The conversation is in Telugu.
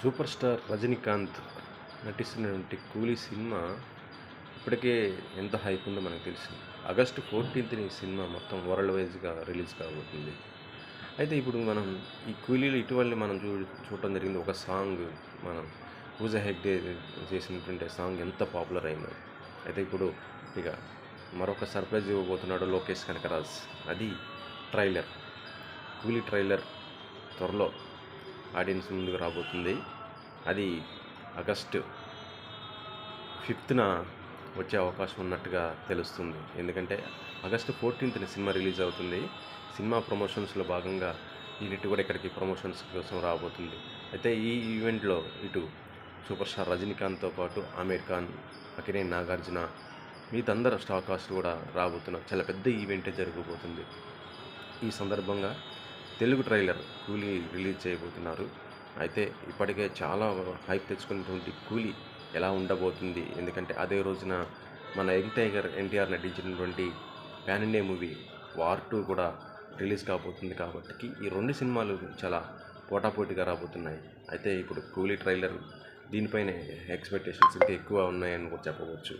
సూపర్ స్టార్ రజనీకాంత్ నటిస్తున్నటువంటి 'కూలీ' సినిమా ఇప్పటికే ఎంత హైప్ ఉందో మనకు తెలిసింది. ఆగస్టు 14థ్ ఈ సినిమా మొత్తం వరల్డ్ వైజ్‌గా రిలీజ్ కాబోతుంది. అయితే ఇప్పుడు మనం ఈ 'కూలీలో' ఇటీవలే మనం చూడటం జరిగింది. ఒక సాంగ్ మనం పూజా హెగ్డే చేసినటువంటి సాంగ్ ఎంత పాపులర్ అయిందో. అయితే ఇప్పుడు ఇక మరొక సర్ప్రైజ్ ఇవ్వబోతున్నాడు లోకేష్ కనకరాజ్. అది ట్రైలర్. 'కూలీ' ట్రైలర్ త్వరలో ఆడియన్స్ ముందుకు రాబోతుంది. అది ఆగస్టు 5థ్‌న వచ్చే అవకాశం ఉన్నట్టుగా తెలుస్తుంది. ఎందుకంటే ఆగస్టు 14థ్‌న సినిమా రిలీజ్ అవుతుంది. సినిమా ప్రమోషన్స్‌లో భాగంగా యూనిట్ కూడా ఇక్కడికి ప్రమోషన్స్ కోసం రాబోతుంది. అయితే ఈ ఈవెంట్‌లో ఇటు సూపర్ స్టార్ రజనీకాంత్‌తో పాటు ఆమీర్ ఖాన్, అక్కినేని నాగార్జున, మిగతా అందరు స్టార్ కాస్ట్ కూడా రాబోతున్నారు. చాలా పెద్ద ఈవెంటే జరగబోతుంది. ఈ సందర్భంగా తెలుగు ట్రైలర్ 'కూలీ' రిలీజ్ చేయబోతున్నారు. అయితే ఇప్పటికే చాలా హైప్ తెచ్చుకున్నటువంటి 'కూలీ' ఎలా ఉండబోతుంది, ఎందుకంటే అదే రోజున మన యంగ్ టైగర్ ఎన్టీఆర్ నటించినటువంటి పాన్ ఇండియా మూవీ 'వార్ 2' కూడా రిలీజ్ కాబోతుంది. కాబట్టి ఈ రెండు సినిమాలు చాలా పోటాపోటీగా రాబోతున్నాయి. అయితే ఇప్పుడు 'కూలీ' ట్రైలర్ దీనిపైనే ఎక్స్పెక్టేషన్స్ ఇంకా ఎక్కువ ఉన్నాయని కూడా చెప్పవచ్చు.